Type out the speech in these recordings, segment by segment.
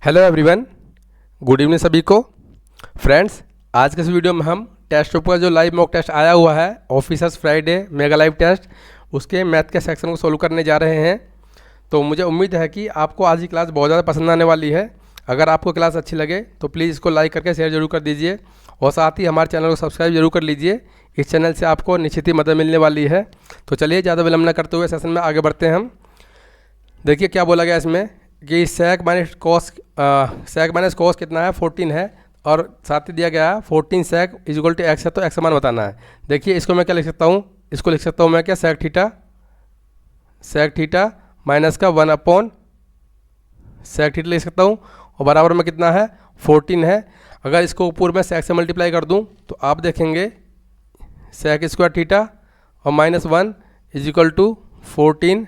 Hello everyone, good evening सभी को। Friends, आज के इस वीडियो में हम टेस्ट पेपर का जो लाइव मॉक टेस्ट आया हुआ है officers Friday mega live test, उसके मैथ के सेक्शन को सोल्व करने जा रहे हैं। तो मुझे उम्मीद है कि आपको आज की क्लास बहुत ज़्यादा पसंद आने वाली है। अगर आपको क्लास अच्छी लगे तो प्लीज़ इसको लाइक करके शेयर जरूर कर दीजिए और साथ ही हमारे चैनल को सब्सक्राइब जरूर कर लीजिए। इस चैनल से आपको निश्चित ही मदद मिलने वाली है। तो चलिए ज़्यादा विलंब न करते हुए सेशन में आगे बढ़ते हैं हम। देखिए क्या बोला गया इसमें कि सेक माइनस कॉस कितना है 14 है और साथ ही दिया गया है 14 सेक इक्वल टू एक्स है, तो एक्स का मान बताना है। देखिए इसको मैं क्या लिख सकता हूँ, इसको लिख सकता हूँ मैं क्या सेक थीटा माइनस का 1 अपॉन सेक थीटा लिख सकता हूँ और बराबर में कितना है 14 है। अगर इसको ऊपर में सेक से मल्टीप्लाई कर दूँ तो आप देखेंगे सेक स्क्वायर थीटा और minus 1 is equal to 14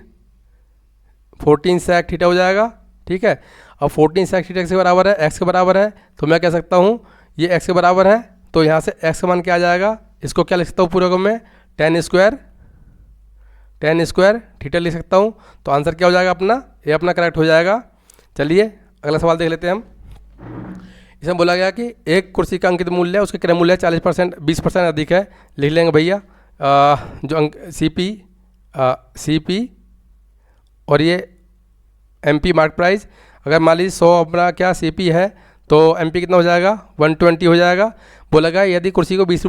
sec theta हो जाएगा। ठीक है, अब 14 सेक थीटा के बराबर है, एक्स के बराबर है, तो मैं कह सकता हूँ ये एक्स के बराबर है, तो यहाँ से एक्स का मान क्या आ जाएगा, इसको क्या लिख सकता हूँ पूरे को में टेन स्क्वायर थीटा लिख सकता हूँ। तो आंसर क्या हो जाएगा अपना, ये अपना करेक्ट हो जाएगा। चलिए अगला सवाल देख लेते हैं हम। इसमें बोला गया कि एक कुर्सी का अंकित मूल्य उसके क्रय मूल्य 40% 20% अधिक है। लिख लेंगे भैया जो अंक सी पी और ये MP मार्क प्राइस। अगर मान लीजिए 100 अपना क्या CP है तो MP कितना हो जाएगा 120 हो जाएगा। बोला गया यदि कुर्सी को 20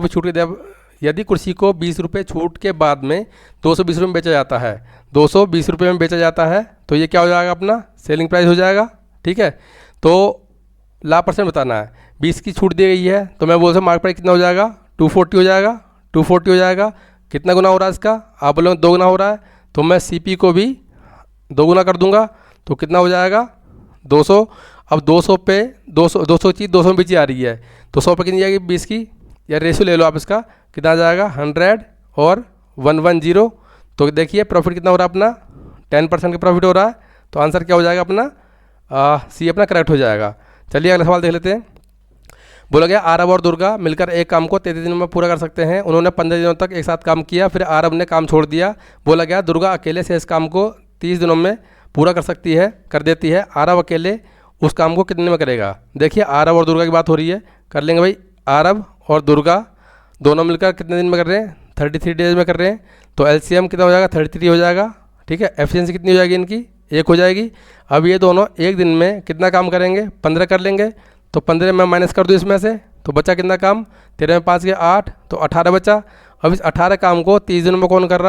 रुपये छूट के बाद में 220 रुपये में बेचा जाता है, 220 रुपये में बेचा जाता है, तो ये क्या हो जाएगा अपना सेलिंग प्राइस हो जाएगा। ठीक है, तो लाभ परसेंट बताना है। 20 की छूट दी गई है तो मैं बोल सकता मार्क प्राइस कितना हो जाएगा 240 हो जाएगा। 240 हो जाएगा, कितना गुना हो रहा है इसका, आप बोलोगे 2 गुना हो रहा है, तो मैं CP को भी 2 गुना कर दूंगा तो कितना हो जाएगा 200। अब 200 पे 200 चीज़ 200 में बेची आ रही है, तो 100 पे कितनी जाएगी 20 की, या रेशियो ले लो आप इसका, कितना आ जाएगा 100 और 110। तो देखिए प्रॉफिट कितना हो रहा है अपना 10% का प्रॉफिट हो रहा है। तो आंसर क्या हो जाएगा अपना सी अपना करेक्ट हो जाएगा। चलिए अगला सवाल देख लेते हैं। बोला गया आरब और दुर्गा मिलकर एक काम को 33 दिनों में पूरा कर सकते हैं। उन्होंने 15 दिनों तक एक साथ काम किया, फिर आरब ने काम छोड़ दिया। बोला गया दुर्गा अकेले से इस काम को 30 दिनों में पूरा कर देती है। आरब अकेले उस काम को कितने में करेगा। देखिए आरब और दुर्गा की बात हो रही है, कर लेंगे भाई। आरब और दुर्गा दोनों मिलकर कितने दिन में कर रहे हैं 33 डेज में कर रहे हैं, तो LCM कितना हो जाएगा 33 हो जाएगा। ठीक है, एफिशिएंसी कितनी हो जाएगी इनकी 1 हो जाएगी। अब ये दोनों एक दिन में कितना काम करेंगे 15 कर लेंगे, तो 15 में माइनस कर दूँ इसमें से, तो बचा कितना काम 13 में 5 गया 8, तो 18 बचा। अब इस 18 काम को 30 दिनों में कौन कर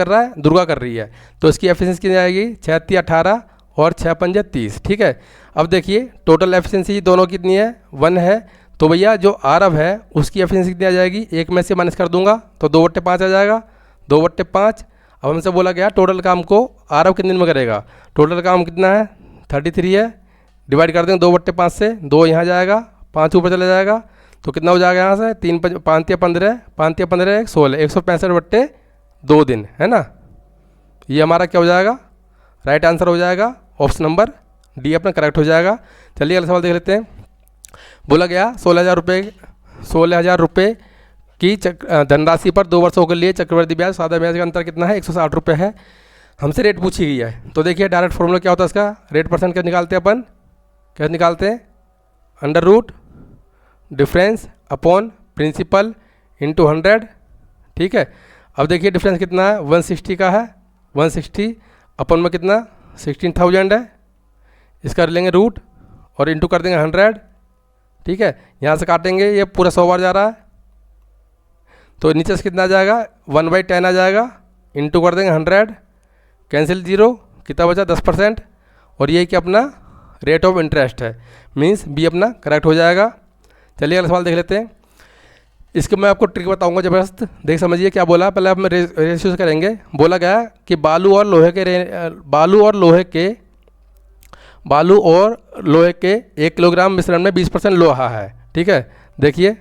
रहा है दुर्गा कर रही है, तो इसकी एफिशिएंसी कितनी आएगी 6 18 और 6 5 30। ठीक है, अब देखिए टोटल एफिशिएंसी दोनों कितनी है 1 है, तो भैया जो आरब है उसकी एफिशिएंसी कितनी आ जाएगी, 1 में से माइनस कर दूंगा तो 2/5 आ जाएगा, 2/5। अब हमसे बोला गया टोटल काम को आरब कितने दिन में करेगा, टोटल काम कितना है 33 है, डिवाइड कर देंगे 2/5 से, 2 यहाँ जाएगा 5 ऊपर चला जाएगा, तो कितना हो जाएगा यहाँ से 3 5 या 15 5 या 15 16 165/2 दिन है ना। ये हमारा क्या हो जाएगा राइट आंसर हो जाएगा, ऑप्शन नंबर डी अपना करेक्ट हो जाएगा। चलिए अगला सवाल देख लेते हैं। बोला गया 16,000 रुपये की धनराशि पर 2 वर्षों के लिए चक्रवृद्धि ब्याज सादा ब्याज का अंतर कितना है 160 रुपये है। हमसे रेट पूछी गई है, तो देखिए डायरेक्ट फॉर्मूला क्या होता है इसका, रेट परसेंट क्या निकालते हैं अपन, क्या निकालते हैं under root difference upon principal into 100। ठीक है, अब देखिए डिफरेंस कितना है 160 का है, 160 अपन में कितना 16,000 है, इसका लेंगे रूट और इंटू कर देंगे 100। ठीक है, यहाँ से काटेंगे ये पूरा 100 बार जा रहा है, तो नीचे से कितना आ जाएगा 1/10 आ जाएगा, इंटू कर देंगे 100, कैंसिल 0, कितना बचा 10%, और ये कि अपना रेट ऑफ इंटरेस्ट है, मीन्स बी अपना करेक्ट हो जाएगा। चलिए अगला सवाल देख लेते हैं। इसके मैं आपको ट्रिक बताऊंगा जबरदस्त, देख समझिए क्या बोला। पहले आप रेशियो से करेंगे। बोला गया कि बालू और लोहे के 1 किलोग्राम मिश्रण में 20% लोहा है। ठीक है, देखिए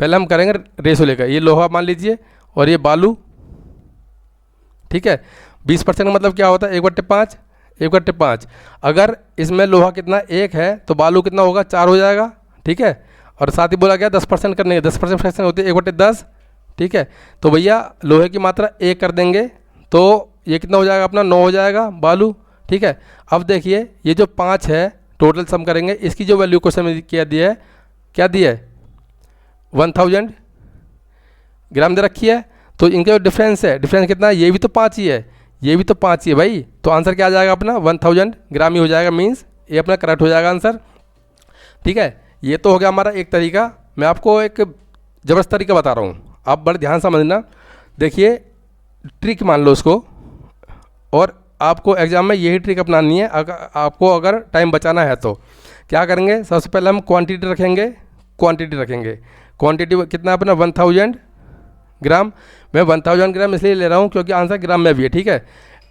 पहले हम करेंगे रेशियो लेकर, ये लोहा मान लीजिए और ये बालू। ठीक है, 20% का मतलब क्या होता है 1/5। अगर इसमें लोहा कितना 1 है तो बालू कितना होगा 4 हो जाएगा। ठीक है, और साथ ही बोला गया 10% करने, 10% फ्रैक्शन होती है 1/10। ठीक है, तो भैया लोहे की मात्रा 1 कर देंगे तो ये कितना हो जाएगा अपना 9 हो जाएगा बालू। ठीक है। अब देखिए ये जो 5 है टोटल सम करेंगे, इसकी जो वैल्यू क्वेश्चन में क्या दिया है, 1000 ग्राम दे रखी है। तो इनका जो डिफरेंस है, डिफरेंस कितना है, ये भी तो 5 ही है, ये भी तो 5 ही है भाई। तो आंसर क्या आ जाएगा अपना 1000 ग्राम ही हो जाएगा, मीन्स ये अपना करेक्ट हो जाएगा आंसर। ठीक है, ये तो हो गया हमारा एक तरीका। मैं आपको एक ज़बरदस्त तरीका बता रहा हूँ, आप बड़े ध्यान समझना। देखिए ट्रिक मान लो उसको, और आपको एग्जाम में यही ट्रिक अपनानी है। आपको अगर टाइम बचाना है तो क्या करेंगे, सबसे पहले हम क्वांटिटी रखेंगे, क्वांटिटी कितना अपना 1000 ग्राम। मैं 1000 ग्राम इसलिए ले रहा हूँ क्योंकि आंसर ग्राम में भी है, ठीक है।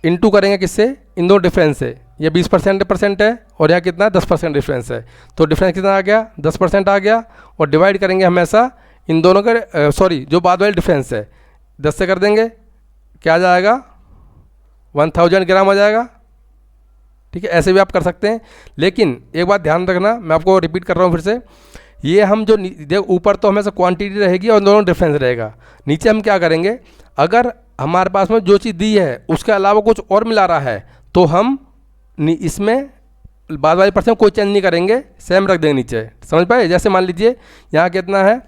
इनटू करेंगे किससे, इन दो डिफरेंस से। ये 20% है और यहाँ कितना 10% डिफरेंस है, तो डिफरेंस कितना आ गया 10% आ गया। और डिवाइड करेंगे हमेशा इन दोनों का, सॉरी जो बाद वाली डिफरेंस है 10 से कर देंगे, क्या आ जाएगा 1000 ग्राम आ जाएगा। ठीक है, ऐसे भी आप कर सकते हैं। लेकिन एक बात ध्यान रखना, मैं आपको रिपीट कर रहा हूँ फिर से, ये हम जो देख ऊपर तो हमेशा क्वांटिटी रहेगी और दोनों डिफरेंस रहेगा। नीचे हम क्या करेंगे, अगर हमारे पास में जो चीज़ दी है उसके अलावा कुछ और मिला रहा है तो हम इसमें बाद वाली परसेंट कोई चेंज नहीं करेंगे, सेम रख देंगे नीचे। समझ पाए? जैसे मान लीजिए यहाँ कितना है,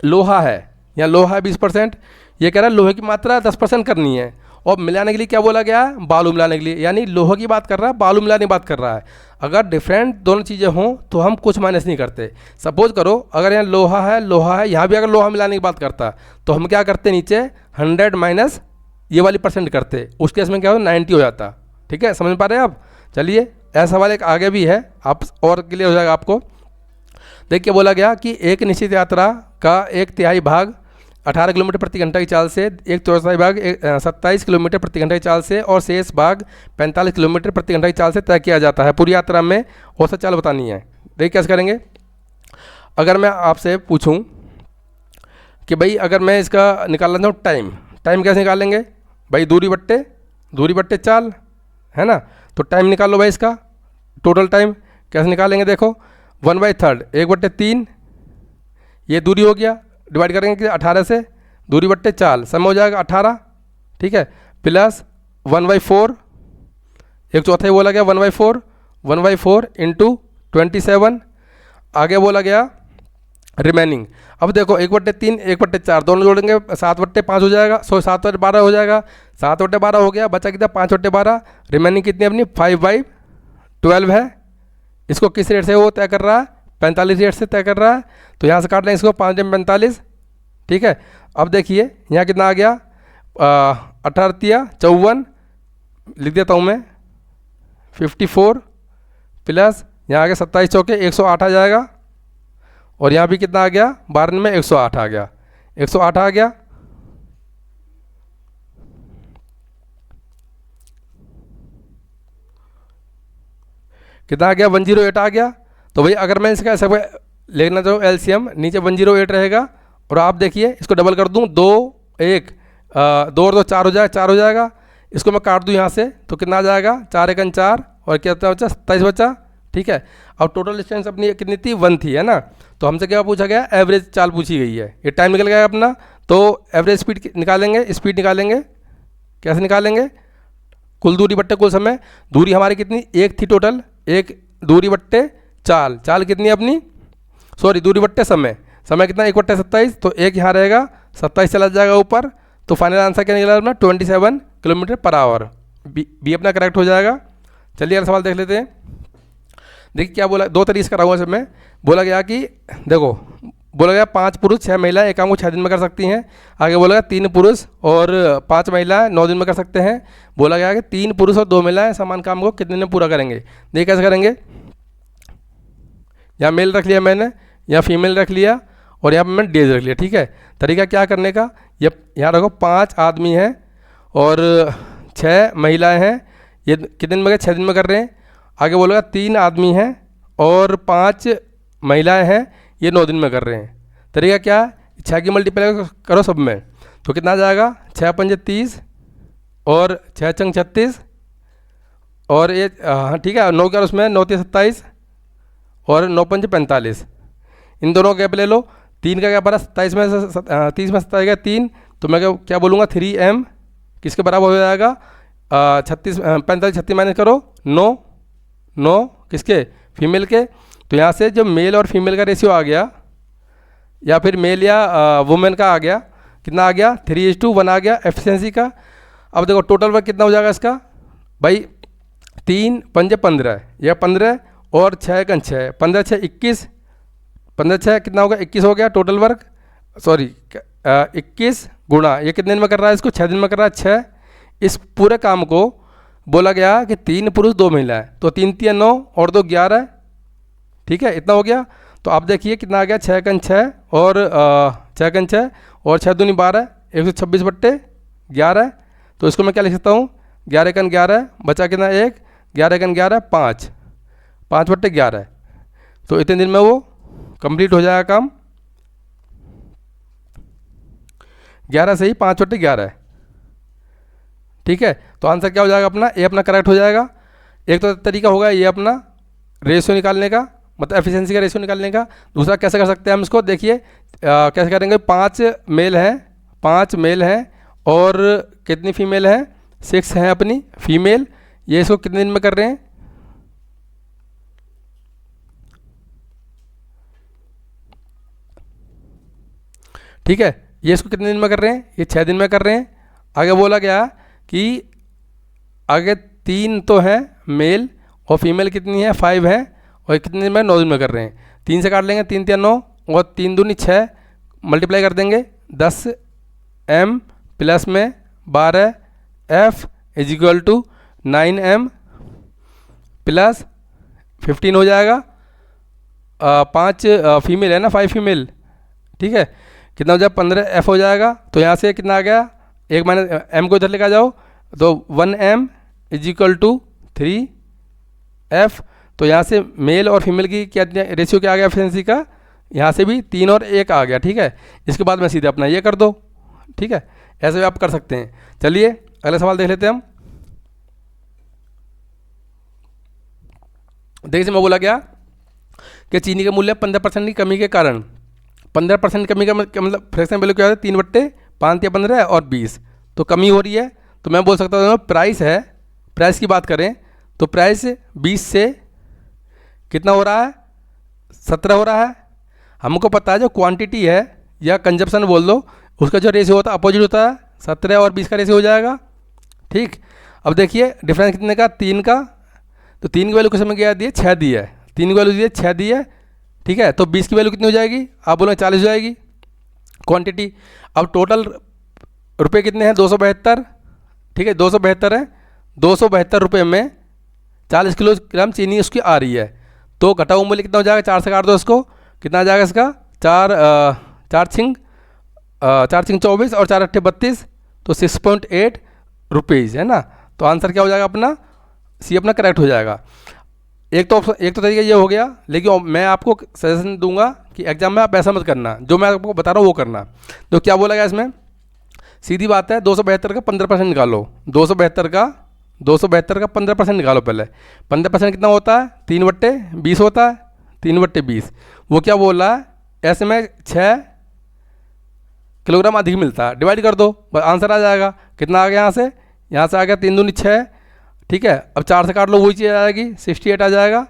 लोहा है, यहाँ लोहा है 20%, ये कह रहा है लोहे की मात्रा 10% करनी है। और मिलाने के लिए क्या बोला गया है, बालू मिलाने के लिए, यानी लोहे की बात कर रहा है, बालू मिलाने की बात कर रहा है। अगर डिफरेंट दोनों चीज़ें हों तो हम कुछ माइनस नहीं करते। सपोज करो अगर यहाँ लोहा है, यहाँ भी अगर लोहा मिलाने की बात करता तो हम क्या करते, नीचे 100 माइनस ये वाली परसेंट करते, उस केस में क्या हो 90 हो जाता। ठीक है, समझ पा रहे हैं आप? चलिए ऐसा सवाल एक आगे भी है, आप और क्लियर हो जाएगा आपको। देखिए बोला गया कि एक निश्चित यात्रा का 1/3 भाग 18 किलोमीटर प्रति घंटा की चाल से, 1/4 भाग 27 किलोमीटर प्रति घंटा की चाल से और शेष भाग 45 किलोमीटर प्रति घंटा की चाल से तय किया जाता है। पूरी यात्रा में औसत चाल बतानी है। देखिए कैसे करेंगे। अगर मैं आपसे पूछूं कि भाई अगर मैं इसका निकालना चाहूँ टाइम कैसे निकालेंगे भाई, दूरी बट्टे चाल है ना। तो टाइम निकालो भाई, इसका टोटल टाइम कैसे निकालेंगे, देखो 1/3 1/3 ये दूरी हो गया, डिवाइड करेंगे कि 18 से, दूरी बट्टे चाल, समय हो जाएगा 18। ठीक है, प्लस 1/4, 1/4 बोला गया 1/4 इंटू 27, आगे बोला गया रिमेनिंग। अब देखो 1/3 1/4 दोनों जोड़ेंगे 7/5 हो जाएगा, 7/12 हो जाएगा, 7/12 हो गया, बचा कितना 5/12, रिमेनिंग कितनी अपनी 5/12 है। इसको किस रेट से वो तय कर रहा है, 45 रेट से तय कर रहा है। तो यहाँ से काट लें इसको 5 में 45। ठीक है, अब देखिए यहाँ कितना आ गया 18 54 लिख देता हूँ मैं 54 प्लस यहाँ आ गया 27 चौके 108 आ जाएगा। और यहाँ भी कितना आ गया 12 में 108 आ गया, 108 आ गया। कितना आ गया 108 आ गया। तो भाई अगर मैं इसका सब लेना चाहूँ एलसीएम, नीचे 108 रहेगा और आप देखिए इसको डबल कर दूँ 2 1 2 और 2 4 हो जाएगा, 4 हो जाएगा। इसको मैं काट दूँ यहाँ से तो कितना आ जाएगा 4 1 4 और क्या बचा 27 बचा। ठीक है, अब टोटल डिस्टेंस अपनी कितनी थी 1 थी, है ना। तो हमसे क्या पूछा गया, एवरेज चाल पूछी गई है। ये टाइम निकल गया अपना, तो एवरेज स्पीड निकालेंगे, कैसे निकालेंगे, कुल दूरी बट्टे कुल समय। दूरी हमारी कितनी 1 थी टोटल, 1 दूरी बट्टे चाल कितनी अपनी, सॉरी दूरी बट्टे समय कितना 1/27, तो 1 यहाँ रहेगा 27 चला जाएगा ऊपर। तो फाइनल आंसर क्या निकला अपना 27 किलोमीटर पर आवर, बी अपना करेक्ट हो जाएगा। चलिए अगला सवाल देख लेते हैं। देखिए क्या बोला, 2 तरीके से करा हुआ सब में। बोला गया कि देखो, बोला गया 5 पुरुष 6 महिलाएं एक काम को 6 दिन में कर सकती हैं। आगे बोला गया 3 पुरुष और 5 महिलाएं 9 दिन में कर सकते हैं। बोला गया कि 3 पुरुष और 2 महिलाएं समान काम को कितने दिन में पूरा करेंगे। देखिए कैसे करेंगे, यहाँ मेल रख लिया मैंने, यहाँ फीमेल रख लिया और यहाँ पर मैंने डेज रख लिया। ठीक है, तरीका क्या करने का, ये यहाँ रखो 5 आदमी हैं और 6 महिलाएं हैं, ये कितने दिन में गए 6 दिन में कर रहे हैं। आगे बोलेगा 3 आदमी हैं और 5 महिलाएं हैं, ये 9 दिन में कर रहे हैं। तरीका क्या है, 6 की मल्टीप्लाई करो सब में, तो कितना आ जाएगा 6 पंजे 30 और 6 चंग 36 और ये हाँ ठीक है 9 क्या उसमें 9 3 27 और 9 पंजे 45। इन दोनों का गैप ले लो, 3 का क्या बड़ा 27 में 30 में 27 का 3, तो मैं क्या बोलूँगा 3m किसके बराबर हो जाएगा 36 45 36 माइनस करो 9 9 किसके फीमेल के, तो यहाँ से जो मेल और फीमेल का रेशियो आ गया या फिर मेल या वुमेन का आ गया, कितना आ गया 3:1 आ गया एफिशिएंसी का। अब देखो टोटल वर्क कितना हो जाएगा इसका भाई, 3 पंजे 15, यह 15 और 6 कन 6, 15 6 21, 15 6 कितना होगा 21 हो गया टोटल वर्क, सॉरी 21 गुणा ये कितने दिन में कर रहा है इसको, 6 दिन में कर रहा है 6। इस पूरे काम को बोला गया कि 3 पुरुष 2 महिलाएं, तो 3 3 9 और 2 11, ठीक है इतना हो गया। तो आप देखिए कितना आ गया 6 कन 6 और 6 कन 6 और 6 दूनी 12, 126/11। तो इसको मैं क्या लिख सकता हूँ 11 कन 11 बचा कितना 1, 11 कन 11 5, 5/11। तो इतने दिन में वो कंप्लीट हो जाएगा काम, 11 से ही 5/11, ठीक है। तो आंसर क्या हो जाएगा अपना, ए अपना करेक्ट हो जाएगा। एक तो तरीका होगा ये अपना रेशियो निकालने का, मतलब एफिशिएंसी का रेशियो निकालने का। दूसरा कैसे कर सकते हैं हम इसको, देखिए कैसे करेंगे, 5 मेल हैं, 5 मेल हैं और कितनी फीमेल हैं 6 हैं अपनी फीमेल, ये इसको कितने दिन में कर रहे हैं, ठीक है ये इसको कितने दिन में कर रहे हैं, ये 6 दिन में कर रहे हैं। आगे बोला गया कि आगे 3 तो हैं मेल और फीमेल कितनी है 5 है, और कितने दिन में 9 दिन में कर रहे हैं। 3 से काट लेंगे 3 3 9 और 3 दूनी 6, मल्टीप्लाई कर देंगे 10 m प्लस में 12 f is equal to 9 m plus 15 हो जाएगा। 5 फीमेल है ना, 5 फीमेल, ठीक है कितना हो जाएगा 15 f हो जाएगा। तो यहाँ से कितना आ गया, एक माइनस m को इधर लेकर जाओ, तो 1 m is equal to 3 f। तो यहाँ से मेल और फीमेल की क्या रेशियो क्या आ गया एफिशिएंसी का, यहाँ से भी 3 और 1 आ गया, ठीक है। इसके बाद में सीधे अपना ये कर दो, ठीक है ऐसे भी आप कर सकते हैं। चलिए अगला सवाल देख लेते हैं हम। देखिए मैं बोला गया कि चीनी के मूल्य 15% की कमी के कारण, 15% कमी का मतलब फ्रैक्शन वैल्यू क्या होता है 3/5 या 15 और 20, तो कमी हो रही है। तो मैं बोल सकता हूँ प्राइस है, प्राइस की बात करें तो प्राइस 20 से कितना हो रहा है 17 हो रहा है। हमको पता है जो क्वांटिटी है या कंजप्शन बोल दो, उसका जो रेशियो होता है अपोजिट होता है, 17 और 20 का रेशियो हो जाएगा, ठीक। अब देखिए डिफरेंस कितने का 3 का, तो 3 की वैल्यू किस में क्या दी है 6 दी है, 3 की वैल्यू दी है 6 दी है, ठीक है। तो 20 की वैल्यू कितनी हो जाएगी, आप बोलो 40 हो जाएगी क्वांटिटी। अब टोटल रुपए कितने हैं 272, ठीक है 272 है, 272 रुपये में 40 किलोग्राम चीनी उसकी आ रही है। तो घटा हुआ मूल्य कितना हो जाएगा, 4 से काट दो इसको, कितना आ जाएगा इसका 4 छिंग 24 और 4 अट्ठे 32, तो 6.8 रुपीज़ है ना। तो आंसर क्या हो जाएगा अपना, सी अपना करेक्ट हो जाएगा। एक तो तरीका ये हो गया, लेकिन मैं आपको सजेशन दूंगा कि एग्जाम में आप ऐसा मत करना, जो मैं आपको बता रहा हूँ वो करना। तो क्या बोला गया इसमें, सीधी बात है 272 का 15% निकालो, 272 का 15% निकालो। पहले 15% कितना होता है 3/20 होता है, 3/20। वो क्या बोल रहा है, ऐसे में 6 किलोग्राम अधिक मिलता है, डिवाइड कर दो बस आंसर आ जाएगा। कितना आ गया यहाँ से आ गया 3 दूनी 6, ठीक है। अब 4 से काट लो वही चीज़ आ जाएगी 68 आ जाएगा,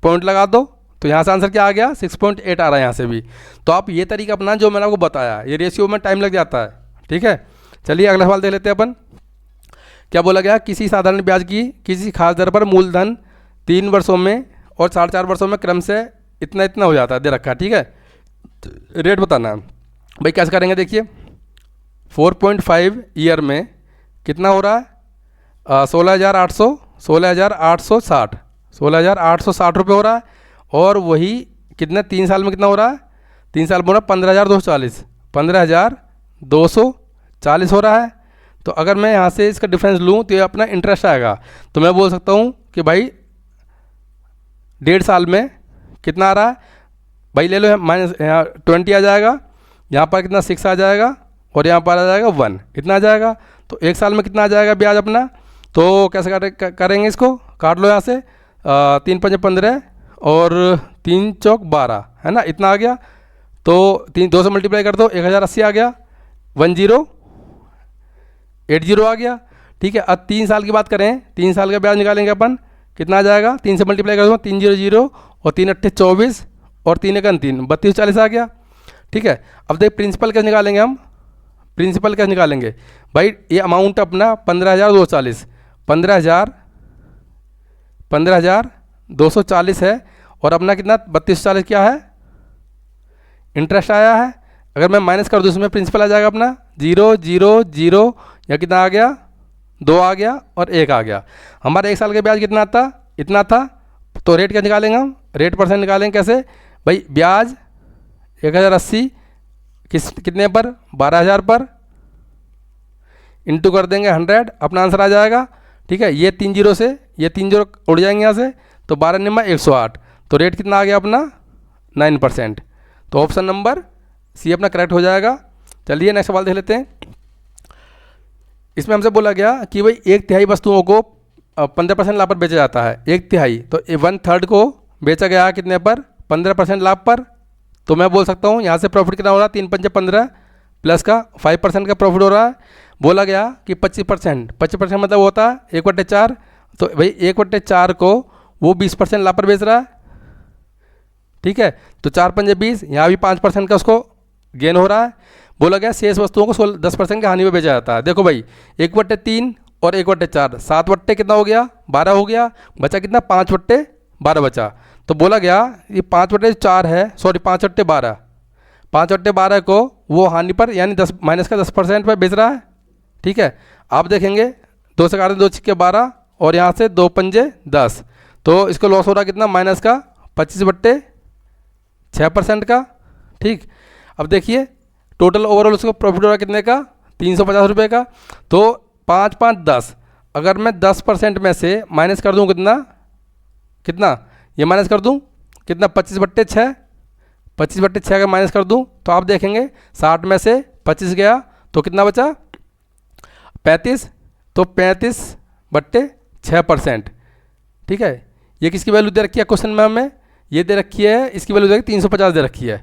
पॉइंट लगा दो, तो यहाँ से आंसर क्या आ गया 6.8 आ रहा है यहाँ से भी। तो आप ये तरीका अपना जो मैंने आपको बताया, ये रेशियो में टाइम लग जाता है, ठीक है। चलिए अगला सवाल देख लेते हैं अपन। क्या बोला गया, किसी साधारण ब्याज की किसी खास दर पर मूलधन 3 वर्षों में और 4.5 वर्षों में क्रम से इतना इतना हो जाता है, दे रखा है, ठीक है। रेट बताना है भाई, कैसे करेंगे देखिए 4.5 ईयर में कितना हो रहा है 16,860 रुपये हो रहा है। और वही कितने 3 साल में कितना हो रहा है, 3 साल में हो रहा है 15,240 हो रहा है। तो अगर मैं यहाँ से इसका डिफरेंस लूँ तो ये अपना इंटरेस्ट आएगा। तो मैं बोल सकता हूँ कि भाई 1.5 साल में कितना आ रहा है भाई, ले लो माइनस यहाँ 20 आ जाएगा, यहाँ पर कितना 6 आ जाएगा और यहाँ पर आ जाएगा 1, इतना आ जाएगा। तो 1 साल में कितना आ जाएगा ब्याज अपना, तो कैसे करेंगे इसको, काट लो यहाँ से 3 पंजे 15 और 3 चौक 12 है ना, इतना आ गया। तो 2 से मल्टीप्लाई कर दो 1080 आ गया, 1080 आ गया, ठीक है। अब 3 साल की बात करें, 3 साल का ब्याज निकालेंगे अपन, कितना आ जाएगा, 3 से मल्टीप्लाई कर दूँगा, 3 0 0 और 3 अट्ठे 24 और 3 1 3 32 40 आ गया। ठीक है। अब देख प्रिंसिपल कैसे निकालेंगे हम, प्रिंसिपल कैसे निकालेंगे भाई, ये अमाउंट अपना 15,240 15,240 है, और अपना कितना 3240 क्या है, इंटरेस्ट आया है। अगर मैं माइनस कर दूँ इसमें प्रिंसिपल आ जाएगा अपना 0 0 0, या कितना आ गया 2 आ गया और 1 आ गया। हमारा 1 साल का ब्याज कितना था, इतना था। तो रेट क्या निकालेंगे हम, रेट परसेंट निकालेंगे कैसे भाई, ब्याज 1080 कितने पर, 12,000 पर, इंटू कर देंगे 100, अपना आंसर आ जाएगा। ठीक है। ये 3 0 से ये 3 0 उड़ जाएंगे यहाँ से, तो 12 निम्मा 108, तो रेट कितना आ गया अपना 9%। तो ऑप्शन नंबर सी अपना करेक्ट हो जाएगा। चलिए नेक्स्ट सवाल देख लेते हैं। इसमें हमसे बोला गया कि भाई 1/3 वस्तुओं को 15% लाभ पर बेचा जाता है, 1/3, तो 1/3 को बेचा गया कितने पर, 15% लाभ पर। तो मैं बोल सकता हूँ यहाँ से प्रॉफिट कितना हो रहा है, 3 पंजे 15 प्लस का 5% का प्रॉफिट हो रहा है। बोला गया कि 25% मतलब होता है 1/4, तो भाई 1/4 को वो 20% लाभ पर बेच रहा है। ठीक है। तो 4 पंजे 20, यहाँ भी 5% का उसको गेन हो रहा है। बोला गया शेष वस्तुओं को 10% की हानि में बेचा जाता है। देखो भाई 1/3 और 1/4, 7 बट्टे कितना हो गया, 12 हो गया, बचा कितना 5/12 बचा। तो बोला गया ये 5/4 है, सॉरी 5/12, 5/12 को वो हानि पर यानी 10 माइनस का 10% पर बेच रहा है। ठीक है। आप देखेंगे 2 से काटें 2 छिक्के 12 और यहाँ से 2 पंजे 10, तो इसको लॉस हो रहा कितना, माइनस का 25/6% का। ठीक। अब देखिए टोटल ओवरऑल उसको प्रॉफिट हो रहा कितने का, 350 रुपये का। तो 5 5 10, अगर मैं 10% में से माइनस कर दूँ कितना, ये माइनस कर दूँ कितना, 25/6, 25/6 का माइनस कर दूँ तो आप देखेंगे 60 में से 25 गया तो कितना बचा, 35, तो 35/6%। ठीक है। ये किसकी वैल्यू दे रखी है क्वेश्चन में हमें, ये दे रखी है, इसकी वैल्यू दे रखी 350 दे रखी है,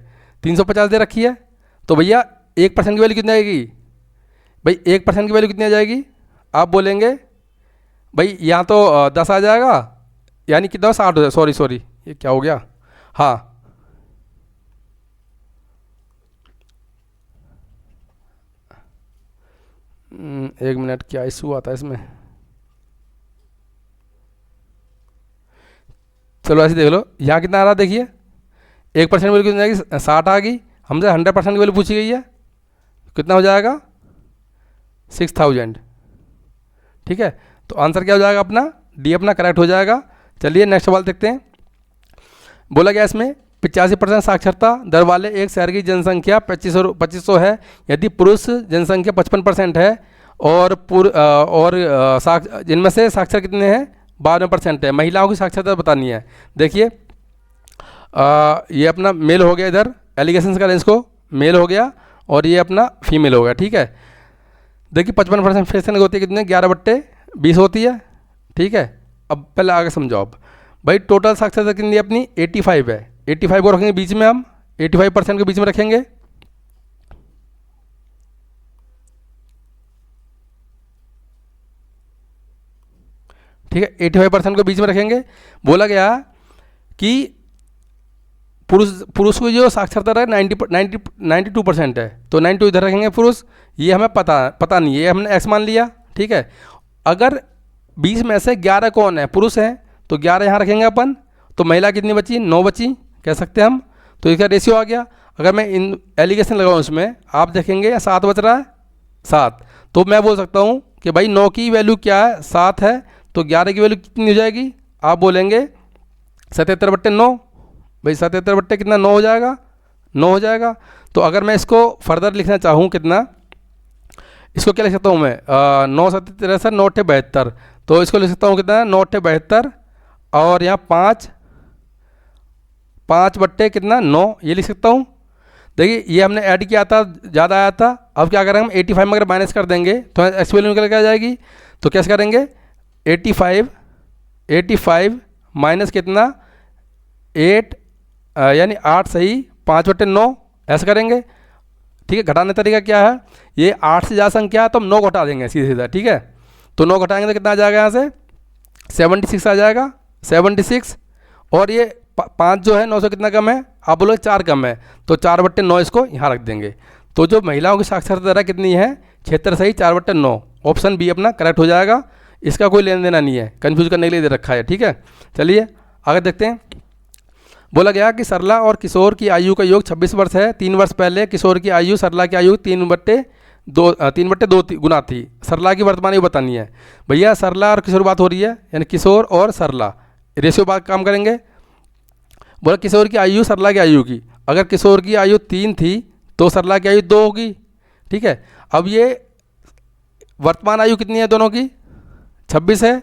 350 दे रखी है। तो भैया 1% की वैल्यू कितनी आएगी भाई, 1% की वैल्यू कितनी आ जाएगी, आप बोलेंगे भाई यहाँ तो 10 आ जाएगा, यानी कितना 60 हो जाए, सॉरी ये क्या हो गया, हाँ 1 मिनट, क्या इशू आता है इसमें, चलो ऐसे देख लो, यहाँ कितना आ रहा है देखिए, 1% वैल्यू कितनी आएगी, 60 आ गई। हमसे 100% की वैल्यू पूछी गई है, कितना हो जाएगा 6000। ठीक है। तो आंसर क्या हो जाएगा अपना, डी अपना करेक्ट हो जाएगा। चलिए नेक्स्ट सवाल देखते हैं। बोला गया इसमें 85% साक्षरता दर वाले एक शहर की जनसंख्या 2500 है, यदि पुरुष जनसंख्या 55% है और जिनमें से साक्षर कितने हैं 52% है, महिलाओं की साक्षरता बतानी है। देखिए ये अपना मेल हो गया, इधर एलिगेशंस का रेंज को मेल हो गया और ये अपना फीमेल हो गया। ठीक है। देखिए 55% फेसन होती है कितने, 11/20 होती है। ठीक है। अब पहले आगे समझो आप भाई, टोटल साक्षरता कितनी अपनी 85 है, 85 को रखेंगे बीच में, हम 85% के बीच में रखेंगे। ठीक है। 85% को बीच में रखेंगे। बोला गया कि पुरुष की जो साक्षरता है 92% है, तो 92 इधर रखेंगे पुरुष, ये हमें पता नहीं है, ये हमने एक्स मान लिया। ठीक है। अगर 20 में से 11 कौन है, पुरुष है, तो 11 यहाँ रखेंगे अपन, तो महिला कितनी बची, 9 बची कह सकते हैं हम, तो इसका रेशियो आ गया। अगर मैं इन एलिगेशन लगाऊँ इसमें, आप देखेंगे 7 बच रहा है, 7, तो मैं बोल सकता हूँ कि भाई 9 की वैल्यू क्या है, 7 है, तो 11 की वैल्यू कितनी हो जाएगी, आप बोलेंगे 77/9, भाई 77 कितना 9 हो जाएगा, 9 हो जाएगा। तो अगर मैं इसको फर्दर लिखना चाहूँ कितना, इसको क्या लिख सकता हूँ मैं, 9 7 63 9 8 72, तो इसको लिख सकता हूँ कितना 9 8 72 और यहाँ 5 बट्टे कितना 9, ये लिख सकता हूँ। देखिए ये हमने ऐड किया था, ज़्यादा आया था, अब क्या करेंगे हम 85 में अगर माइनस कर देंगे तो एक्स वैल्यू निकल के आ जाएगी। तो कैसे करेंगे, 85 माइनस कितना 8 यानी 8 सही 5/9 ऐसा करेंगे। ठीक है। घटाने तरीका क्या है, ये 8 से ज़्यादा संख्या है तो हम 9 को हटा देंगे सीधे सीधा। ठीक है। तो 9 घटाएंगे तो कितना आ जाएगा यहाँ से 76 आ जाएगा, 76। और ये 5 जो है 9 से कितना कम है, आप बोलोगे 4 कम है, तो 4/9 इसको यहाँ रख देंगे। तो जो महिलाओं की साक्षरता दर कितनी है 76 सही 4/9, ऑप्शन बी अपना करेक्ट हो जाएगा। इसका कोई लेना देना नहीं है, कन्फ्यूज करने के लिए दे रखा है, ठीक है। चलिए आगे देखते हैं। बोला गया कि सरला और किशोर की आयु का योग 26 वर्ष है। 3 वर्ष पहले किशोर की आयु सरला की आयु 3/2 गुना थी। सरला की वर्तमान आयु बतानी है। भैया सरला और किशोर बात हो रही है, यानी किशोर और सरला रेशियो बात काम करेंगे। बोला किशोर की आयु सरला की आयु की, अगर किशोर की आयु 3 थी तो सरला की आयु 2 होगी, ठीक है। अब ये वर्तमान आयु कितनी है दोनों की 26 है।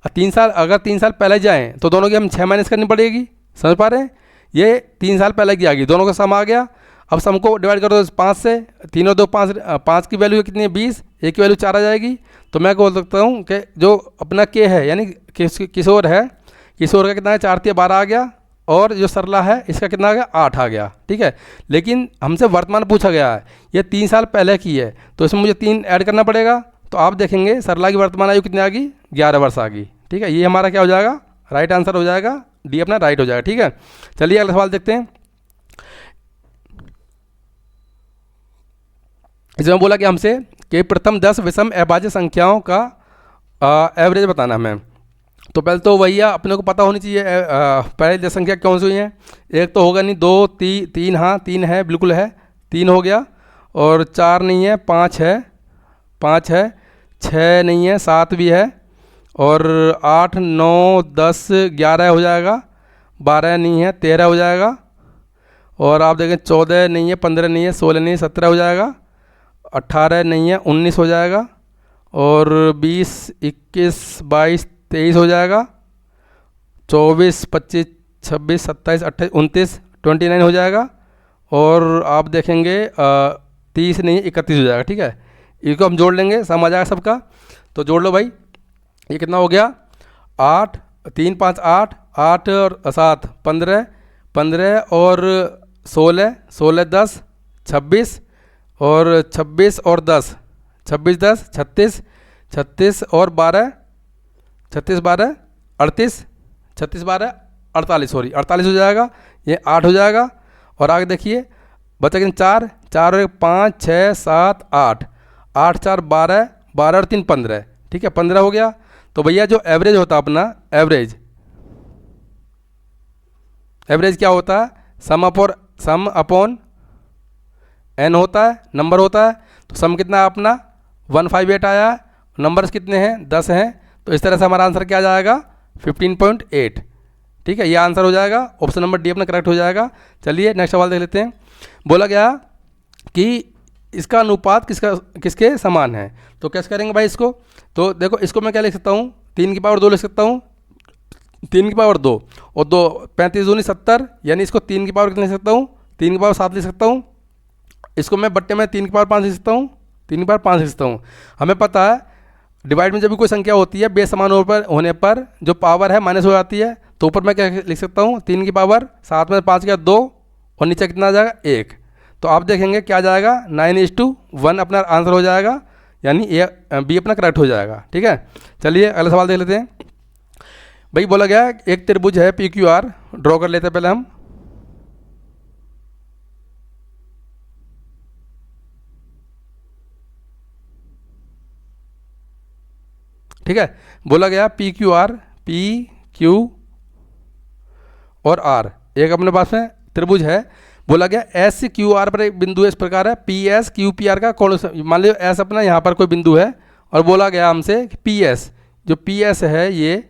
3 साल, अगर 3 साल पहले जाएँ तो दोनों की हम 6 माइनस करनी पड़ेगी, समझ पा रहे हैं। ये 3 साल पहले की आ गई, दोनों का सम आ गया। अब सम को डिवाइड कर दो 5 से, 3 और 2 5, 5 की वैल्यू कितनी है 20, एक की वैल्यू 4 आ जाएगी। तो मैं बोल सकता हूँ कि जो अपना के है यानी किशोर है, किशोर का कितना है 4 × 12 आ गया, और जो सरला है इसका कितना आ गया 8 आ गया, ठीक है। लेकिन हमसे वर्तमान पूछा गया है, ये 3 साल पहले की है, तो इसमें मुझे 3 ऐड करना पड़ेगा। तो आप देखेंगे सरला की वर्तमान आयु कितनी आ गई 11 वर्ष आ गई, ठीक है। ये हमारा क्या हो जाएगा, राइट आंसर हो जाएगा, डी अपना राइट हो जाएगा, ठीक है। चलिए अगला सवाल देखते हैं। इसमें बोला कि हमसे कि प्रथम 10 विषम अभाज्य संख्याओं का एवरेज बताना हमें। तो पहले तो भैया अपने को पता होनी चाहिए पहले 10 संख्या कौन सी हुई हैं। एक तो होगा नहीं, 2 3, हाँ 3 है, बिल्कुल है, 3 हो गया। और 4 नहीं है, 5 है, 5 है, 6 नहीं है, 7 भी है, और 8 9 10 11 हो जाएगा, 12 नहीं है, 13 हो जाएगा, और आप देखें 14 नहीं है, 15 नहीं है, 16 नहीं है, 17 हो जाएगा, 18 नहीं है, 19 हो जाएगा, और 20 21 22 23 हो जाएगा, 24 25 26 27 28 29 29 हो जाएगा, और आप देखेंगे 30 नहीं 31 हो जाएगा, ठीक है। इसको हम जोड़ लेंगे, सम आ जाएगा सबका। तो जोड़ लो भाई, ये कितना हो गया 8 3 5 8 8 और 7 15 15 और 16 16 10 26 और 26 और 10 26 10 36 36 और 12 36 12 38 36 12 48 सॉरी 48 हो जाएगा, ये 8 हो जाएगा। और आगे देखिए बचा कि 4 4 और 5 6 7 8 8 4 12 12 और 3 15, ठीक है, 15 हो गया। तो भैया जो एवरेज होता है अपना, एवरेज क्या होता है, सम अपॉन एन होता है, नंबर होता है। तो सम कितना है अपना 158 आया है, नंबर्स कितने हैं 10 हैं। तो इस तरह से हमारा आंसर क्या आ जाएगा 15.8, ठीक है, ये आंसर हो जाएगा, ऑप्शन नंबर डी अपना करेक्ट हो जाएगा। चलिए नेक्स्ट सवाल देख लेते हैं। बोला गया कि इसका अनुपात किसके समान है। तो कैसे करेंगे भाई इसको। तो देखो इसको मैं क्या लिख सकता हूँ 3 की पावर 2 लिख सकता हूँ, 3 की पावर 2 और 2 35 दूनी 70, यानी इसको 3 की पावर कितने लिख सकता हूँ 3 की पावर 7 लिख सकता हूँ। इसको मैं बट्टे में 3 की पावर 5 लिख सकता हूँ, 3 की पावर 5 लिख सकता हूँ। हमें पता है डिवाइड में जब भी कोई संख्या होती है बेस समान होने पर जो पावर है माइनस हो जाती है। तो ऊपर मैं क्या लिख सकता हूँ 3 की पावर 7 में 5 का 2 और नीचे कितना आ जाएगा 1। तो आप देखेंगे क्या जाएगा 9:1 अपना आंसर हो जाएगा, यानी ए बी अपना करेक्ट हो जाएगा, ठीक है। चलिए अगला सवाल देख लेते हैं। भाई बोला गया एक त्रिभुज है PQR, ड्रॉ कर लेते हैं पहले हम। ठीक है, बोला गया PQR PQ और R एक अपने पास में त्रिभुज है। बोला गया SQR पर एक बिंदु है, इस प्रकार है PS QPR का कौन सा, मान लो S अपना यहाँ पर कोई बिंदु है, और बोला गया हमसे कि PS जो PS है, ये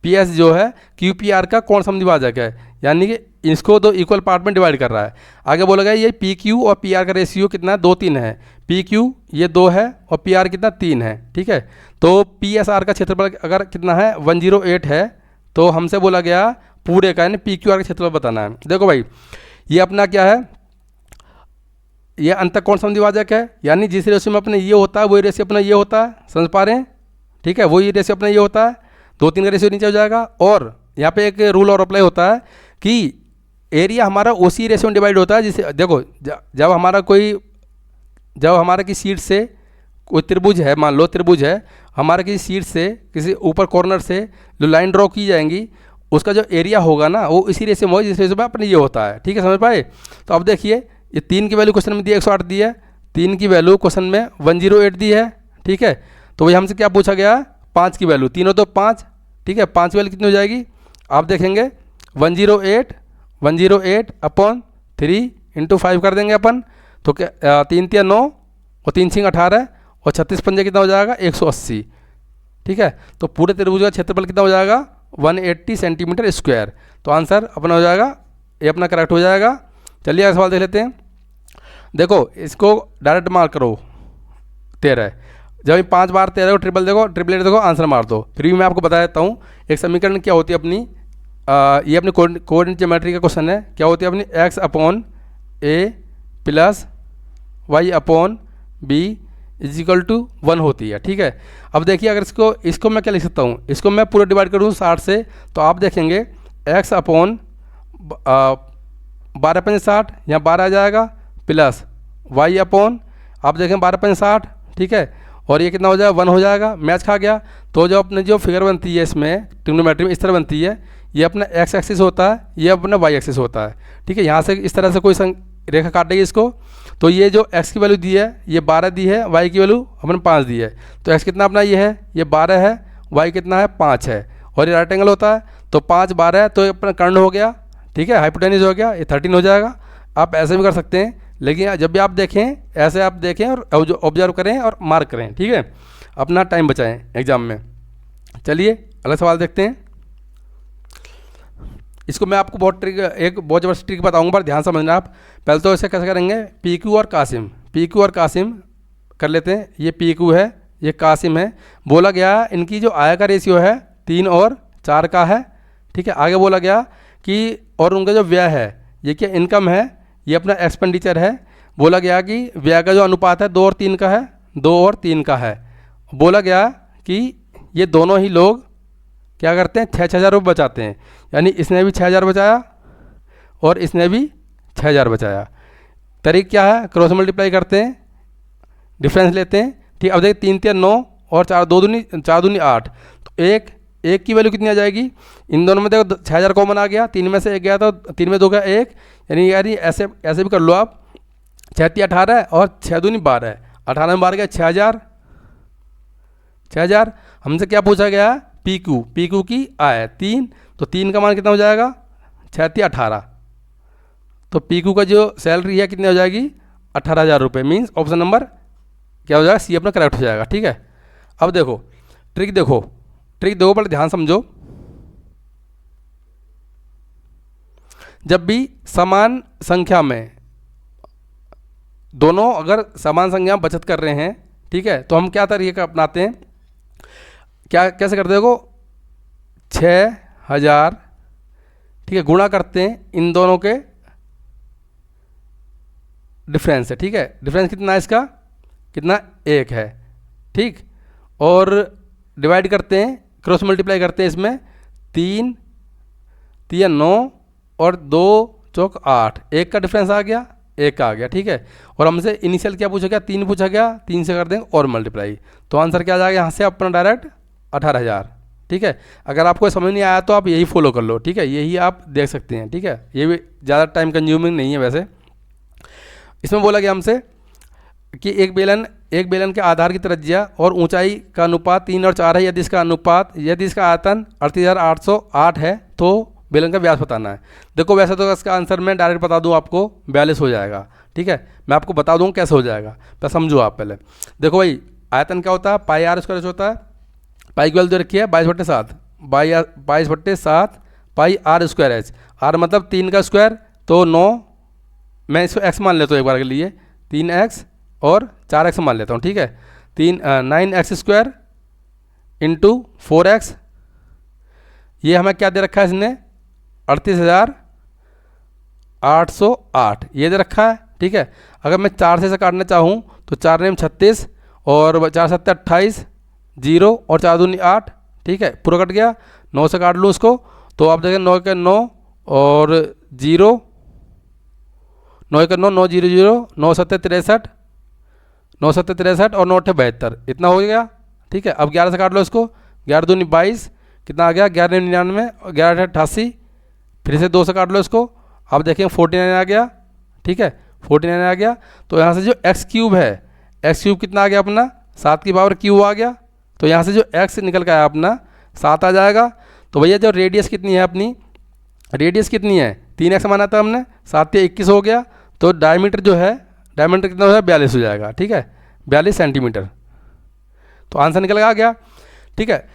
PS जो है QPR का कौन सा द्विभाजक है, यानी कि इसको 2 इक्वल पार्ट में डिवाइड कर रहा है। आगे बोला गया ये PQ और PR का रेशियो कितना 2 3 है। PQ ये 2 है और PR कितना 3 है, ठीक है। तो PSR का क्षेत्रफल अगर कितना है 108 है, तो हमसे बोला गया पूरे का यानी PQR का क्षेत्रफल बताना है। देखो भाई ये अपना क्या है, ये अंतर कौन सा द्विभाजक है, यानी जिस रेशियो में अपने ये होता है वही रेशियो अपना ये होता है, समझ पा रहे हैं, ठीक है, वही रेशियो अपना ये होता है, 2 3 का रेशियो नीचे हो जाएगा। और यहाँ पे एक रूल और अप्लाई होता है कि एरिया हमारा उसी रेशियो में डिवाइड होता है जिसे देखो जब हमारा की शीट से कोई त्रिभुज है, मान लो त्रिभुज है हमारे, किसी शीट से किसी ऊपर कॉर्नर से जो लाइन ड्रॉ की जाएंगी उसका जो एरिया होगा ना वो इसी रेशियो में हो जिस रेशियो में अपने ये होता है। ठीक है, समझ पाए। तो अब देखिए ये 3 की वैल्यू क्वेश्चन में दी है 108 दी है, 3 की वैल्यू क्वेश्चन में 108 दी है। ठीक है, तो वही हमसे क्या पूछा गया, 5 की वैल्यू, तीनों तो 5। ठीक है, 5 की वैल्यू कितनी हो जाएगी, आप देखेंगे 108 अपॉन 3 इंटू 5 कर देंगे अपन, तो क्या 3 तिया 9 और 3 6 18 और 36 पंजे कितना हो जाएगा 180। ठीक है, तो पूरे त्रिभुज का क्षेत्रफल कितना हो जाएगा 180 सेंटीमीटर स्क्वायर। तो आंसर अपना हो जाएगा, ये अपना करेक्ट हो जाएगा। चलिए अगला सवाल देख लेते हैं। देखो इसको डायरेक्ट मार्क करो 13, जब 5 बार 13 को ट्रिपल देखो, ट्रिपलेट देखो, आंसर मार दो। फिर भी मैं आपको बता देता हूँ एक समीकरण क्या होती है अपनी, ये अपनी कोऑर्डिनेट ज्योमेट्री का क्वेश्चन है। क्या होती है अपनी, x upon a plus y upon b is equal to 1 होती है। ठीक है, अब देखिए अगर इसको मैं क्या लिख सकता हूँ, इसको मैं पूरा डिवाइड करूँ 60 से, तो आप देखेंगे x अपॉन 12 पंजे 60, यहाँ 12 आ जाएगा, प्लस y अपॉन आप देखें 12 पंजे 60। ठीक है, और ये कितना हो जाएगा 1 हो जाएगा, मैच खा गया। तो जो अपने जो फिगर बनती है इसमें ट्रिग्नोमेट्री में इस तरह बनती है, ये अपना x एक्सिस होता है, ये अपना y एक्सिस होता है। ठीक है, यहाँ से इस तरह से कोई रेखा काटेगी इसको, तो ये जो x की वैल्यू दी है ये 12 दी है, y की वैल्यू अपने 5 दी है, तो x कितना अपना ये है, ये 12 है, y कितना है 5 है, और ये राइट एंगल होता है, तो 5 12 तो ये अपना कर्ण हो गया। ठीक है, हाइपोटेन्यूज हो गया, ये 13 हो जाएगा। आप ऐसे भी कर सकते हैं, लेकिन जब भी आप देखें ऐसे आप देखें और ऑब्जर्व करें और मार्क करें। ठीक है, अपना टाइम बचाएं एग्जाम में। चलिए अगला सवाल देखते हैं। इसको मैं आपको एक बहुत ज़बरदस्त ट्रिक बताऊंगा, पर ध्यान समझना आप। पहले तो ऐसे कैसे करेंगे, पी क्यू और कासिम कर लेते हैं। ये पी क्यू है, ये कासिम है। बोला गया इनकी जो आय का रेशियो है 3 और 4 का है। ठीक है, आगे बोला गया कि और उनका जो व्यय है ये क्या इनकम है, ये अपना एक्सपेंडिचर है। बोला गया कि व्यय का जो अनुपात है 2 और 3 का है, 2 और 3 का है। बोला गया कि ये दोनों ही लोग क्या करते हैं 6,000 रुपये बचाते हैं, यानी इसने भी 6,000 बचाया और इसने भी 6,000 बचाया। तरीक क्या है, क्रॉस मल्टीप्लाई करते हैं, डिफरेंस लेते हैं। ठीक, अब देखिए 3 3 9 और 4 दूनी 8, तो एक की वैल्यू कितनी आ जाएगी, इन दोनों में देखो 6,000 कॉमन आ गया, 3 में से 1 गया तो 3 में 2 गया 1, यानी ऐसे भी कर लो आप, 6 3 18 और 6 दूनी 12, 18 में 12 गया 6,000। हमसे क्या पूछा गया, पी क्यू की आय 3, तो 3 का मान कितना हो जाएगा 6 3 18, तो पी क्यू का जो सैलरी है कितनी हो जाएगी 18,000 रुपये। मीन्स ऑप्शन नंबर क्या हो जाएगा, सी अपना करेक्ट हो जाएगा। ठीक है, अब देखो ट्रिक देखो पर ध्यान समझो। जब भी समान संख्या में दोनों अगर समान संख्या में बचत कर रहे हैं, ठीक है, तो हम क्या तरीका अपनाते हैं, क्या कैसे करते देखो 6,000, ठीक है, गुणा करते हैं इन दोनों के डिफरेंस है। ठीक है, डिफरेंस कितना है इसका, कितना 1 है। ठीक, और डिवाइड करते हैं, क्रॉस मल्टीप्लाई करते हैं इसमें, 3 3 9 और 2 चौक 8, 1 का डिफरेंस आ गया, 1 का आ गया। ठीक है, और हमसे इनिशियल क्या पूछा गया, 3 पूछा गया, 3 से कर देंगे और मल्टीप्लाई, तो आंसर क्या आ जाएगा यहाँ से अपना डायरेक्ट 18,000। ठीक है, अगर आपको समझ नहीं आया तो आप यही फॉलो कर लो। ठीक है, यही आप देख सकते हैं। ठीक है, ये भी ज़्यादा टाइम कंज्यूमिंग नहीं है वैसे। इसमें बोला गया हमसे कि एक बेलन के आधार की त्रिज्या और ऊंचाई का अनुपात 3 और 4 है, यदि इसका आयतन 38,808 है तो बेलन का व्यास बताना है। देखो वैसे तो इसका आंसर मैं डायरेक्ट बता दूं आपको 42 हो जाएगा। ठीक है, मैं आपको बता दूं कैसे हो जाएगा, तो समझो आप पहले। देखो भाई आयतन क्या होता है, पाई आर स्क्वायर होता है, पाई की वैल्यू दे रखी है 22/7, 22/7 पाई आर स्क्वायर एच, आर मतलब 3 का स्क्वायर, तो 9, मैं इसको x मान लेता हूँ एक बार के लिए, 3x और 4x मान लेता हूँ। ठीक है, 9x स्क्वायर इंटू 4x, ये हमें क्या दे रखा है इसने 38,808 ये दे रखा है। ठीक है, अगर मैं 4 से काटना चाहूँ तो 4 नेम 36 और 4 7 28, 0 और 4 दूनी 8। ठीक है, पूरा कट गया, 9 से काट लूँ उसको, तो आप देखें 9 के 9 और 0, 9 के 9 9 0 0, 9 7 63, 9 7 63 और 9 8 72, इतना हो गया। ठीक है, अब 11 से काट लो इसको, 11 दूनी 22, कितना आ गया 11 99 और 11 88, फिर से 2 से काट लो इसको, अब देखेंगे 49 आ गया। ठीक है, 49 आ गया। तो यहाँ से जो एक्स क्यूब है, एक्स क्यूब कितना आ गया अपना 7 की पावर क्यू आ गया। तो यहाँ से जो एक्स निकल का आया अपना 7 आ जाएगा। तो भैया जो रेडियस कितनी है अपनी, रेडियस कितनी है 3x माना था हमने, 7 या 21 हो गया। तो डायमीटर जो है, डायमीटर कितना हो जाएगा 42 हो जाएगा। ठीक है, 42 सेंटीमीटर। तो आंसर निकल आ गया। ठीक है,